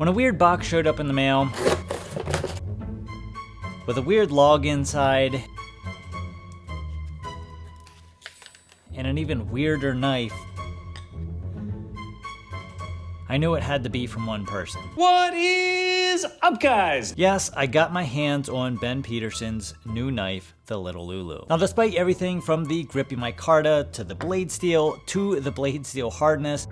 When a weird box showed up in the mail with a weird log inside and an even weirder knife, I knew it had to be from one person. What is up, guys? Yes, I got my hands on Ben Peterson's new knife, the Little Lulu. Now, despite everything from the grippy micarta to the blade steel to the blade steel hardness,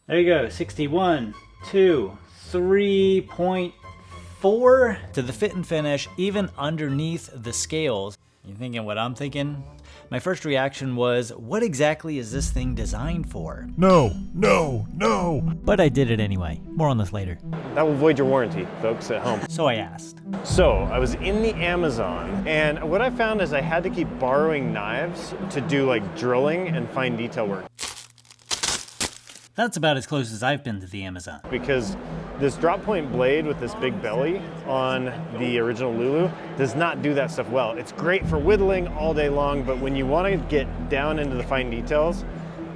there you go, 61, 2, 3.4 to the fit and finish, even underneath the scales. You thinking what I'm thinking? My first reaction was, what exactly is this thing designed for? No, no, no. But I did it anyway. More on this later. That will void your warranty, folks at home. So I asked. So I was in the Amazon, and what I found is I had to keep borrowing knives to do like drilling and fine detail work. That's about as close as I've been to the Amazon. Because this drop point blade with this big belly on the original Lulu does not do that stuff well. It's great for whittling all day long, but when you want to get down into the fine details,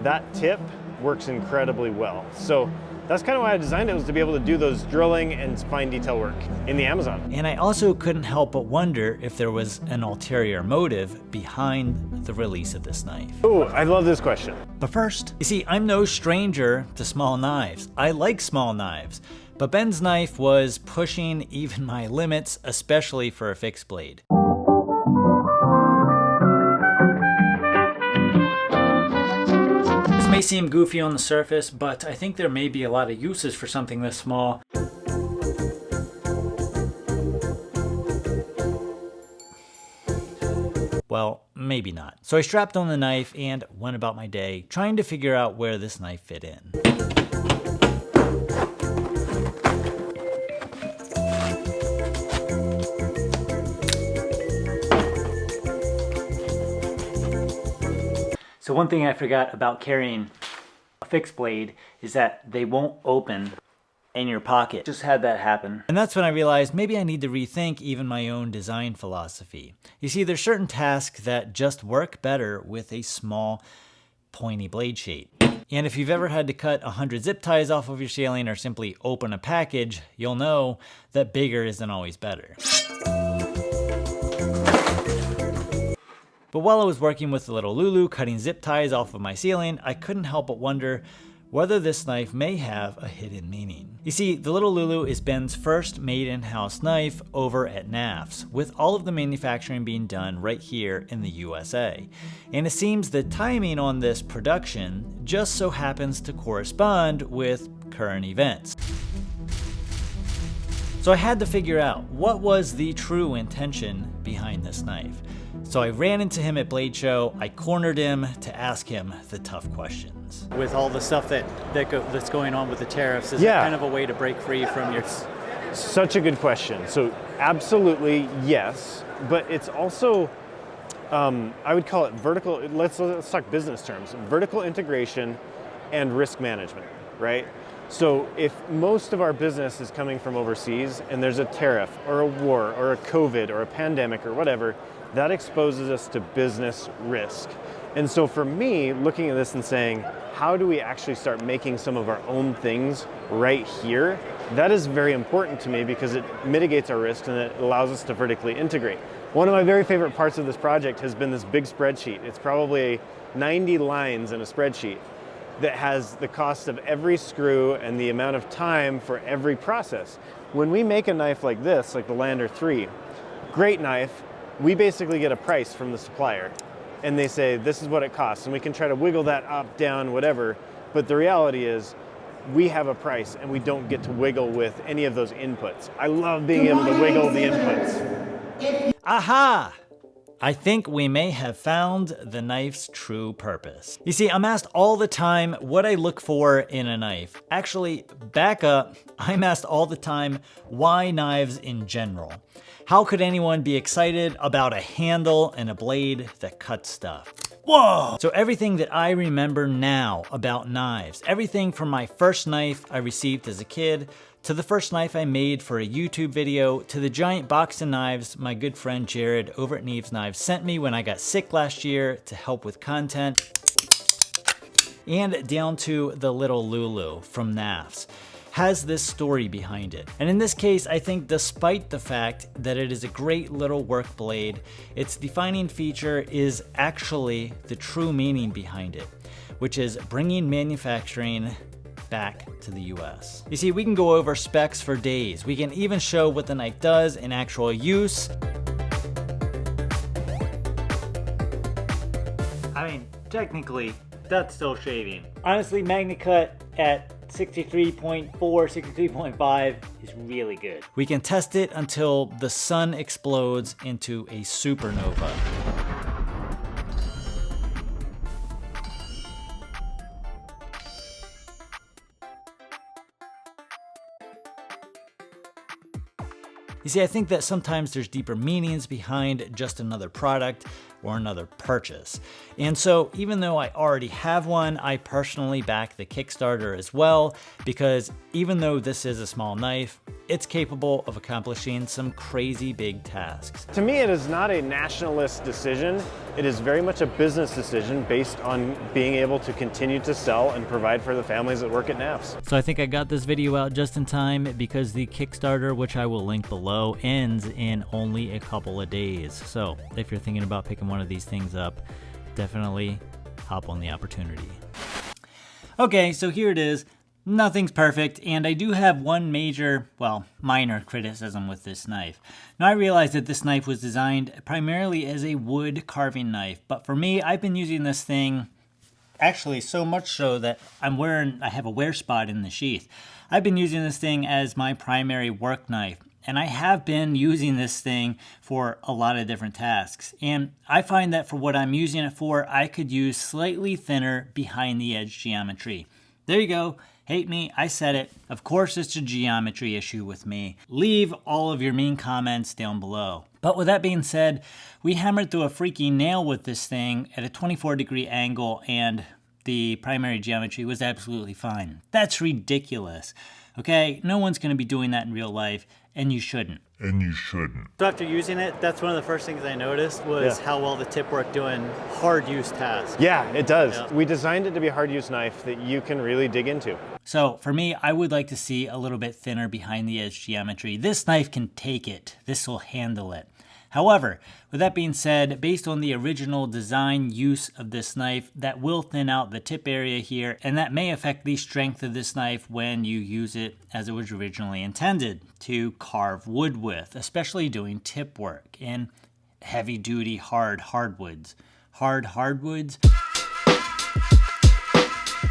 that tip works incredibly well. So that's kind of why I designed it, was to be able to do those drilling and fine detail work in the Amazon. And I also couldn't help but wonder if there was an ulterior motive behind the release of this knife. Oh, I love this question. But first, you see, I'm no stranger to small knives. I like small knives, but Ben's knife was pushing even my limits, especially for a fixed blade. This may seem goofy on the surface, but I think there may be a lot of uses for something this small. Well, maybe not. So I strapped on the knife and went about my day, trying to figure out where this knife fit in. So one thing I forgot about carrying a fixed blade is that they won't open in your pocket. Just had that happen. And that's when I realized maybe I need to rethink even my own design philosophy. You see, there's certain tasks that just work better with a small, pointy blade shape. And if you've ever had to cut 100 zip ties off of your ceiling or simply open a package, you'll know that bigger isn't always better. But while I was working with the Little Lulu, cutting zip ties off of my ceiling, I couldn't help but wonder whether this knife may have a hidden meaning. You see, the Little Lulu is Ben's first made in-house knife over at Knafs, with all of the manufacturing being done right here in the USA. And it seems the timing on this production just so happens to correspond with current events. So I had to figure out what was the true intention behind this knife. So I ran into him at Blade Show. I cornered him to ask him the tough questions. With all the stuff that's going on with the tariffs, is it kind of a way to break free from your... Such a good question. So absolutely yes, but it's also, I would call it vertical, let's talk business terms, vertical integration and risk management, right? So if most of our business is coming from overseas and there's a tariff or a war or a COVID or a pandemic or whatever, that exposes us to business risk. And so for me, looking at this and saying, how do we actually start making some of our own things right here? That is very important to me because it mitigates our risk and it allows us to vertically integrate. One of my very favorite parts of this project has been this big spreadsheet. It's probably 90 lines in a spreadsheet that has the cost of every screw and the amount of time for every process. When we make a knife like this, like the Lander 3, great knife, we basically get a price from the supplier and they say this is what it costs, and we can try to wiggle that up, down, whatever, but the reality is we have a price and we don't get to wiggle with any of those inputs. I love being able to wiggle the inputs. Aha! I think we may have found the knife's true purpose. You see, I'm asked all the time what I look for in a knife. Actually, back up, I'm asked all the time why knives in general. How could anyone be excited about a handle and a blade that cuts stuff? Whoa! So everything that I remember now about knives, everything from my first knife I received as a kid, to the first knife I made for a YouTube video, to the giant box of knives my good friend Jerad over at Knafs Knives sent me when I got sick last year to help with content. and down to the Little Lulu from Knafs, has this story behind it. And in this case, I think despite the fact that it is a great little work blade, its defining feature is actually the true meaning behind it, which is bringing manufacturing back to the US. You see, we can go over specs for days. We can even show what the knife does in actual use. I mean, technically, that's still shaving. Honestly, MagnaCut at 63.4, 63.5 is really good. We can test it until the sun explodes into a supernova. You see, I think that sometimes there's deeper meanings behind just another product or another purchase. And so even though I already have one, I personally back the Kickstarter as well, because even though this is a small knife, it's capable of accomplishing some crazy big tasks. To me, it is not a nationalist decision. It is very much a business decision based on being able to continue to sell and provide for the families that work at Knafs. So I think I got this video out just in time because the Kickstarter, which I will link below, ends in only a couple of days. So if you're thinking about picking one of these things up, definitely hop on the opportunity. Okay, so here it is. Nothing's perfect, and I do have one major, well, minor criticism with this knife. Now I realize that this knife was designed primarily as a wood carving knife, but for me, I've been using this thing actually so much so that I have a wear spot in the sheath. I've been using this thing as my primary work knife, and I have been using this thing for a lot of different tasks. And I find that for what I'm using it for, I could use slightly thinner behind the edge geometry. There you go. Hate me, I said it. Of course it's a geometry issue with me. Leave all of your mean comments down below. But with that being said, we hammered through a freaking nail with this thing at a 24-degree angle, and the primary geometry was absolutely fine. That's ridiculous. Okay, no one's gonna be doing that in real life, and you shouldn't. And you shouldn't. So after using it, that's one of the first things I noticed was how well the tip worked doing hard use tasks. Yeah, it does. Yeah. We designed it to be a hard use knife that you can really dig into. So for me, I would like to see a little bit thinner behind the edge geometry. This knife can take it. This will handle it. However, with that being said, based on the original design use of this knife, that will thin out the tip area here, and that may affect the strength of this knife when you use it as it was originally intended, to carve wood with, especially doing tip work in heavy-duty hardwoods. Hardwoods?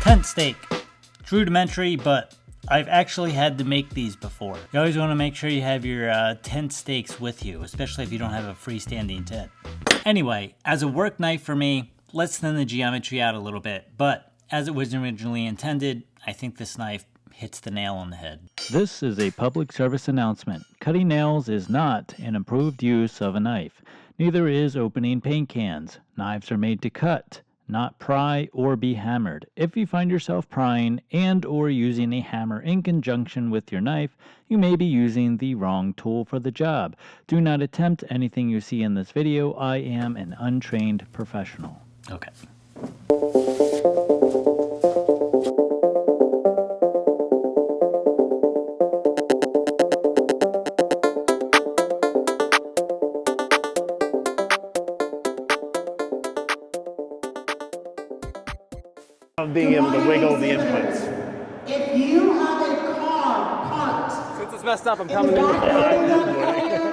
Tent stake. It's rudimentary, but I've actually had to make these before. You always want to make sure you have your tent stakes with you, especially if you don't have a freestanding tent. Anyway, as a work knife for me, let's thin the geometry out a little bit, but as it was originally intended, I think this knife hits the nail on the head. This is a public service announcement. Cutting nails is not an approved use of a knife. Neither is opening paint cans. Knives are made to cut, not pry or be hammered. If you find yourself prying and or using a hammer in conjunction with your knife, you may be using the wrong tool for the job. Do not attempt anything you see in this video. I am an untrained professional. Okay. Of being able to wiggle the inputs. If you have a car parked, Since it's messed up, I'm in the back area,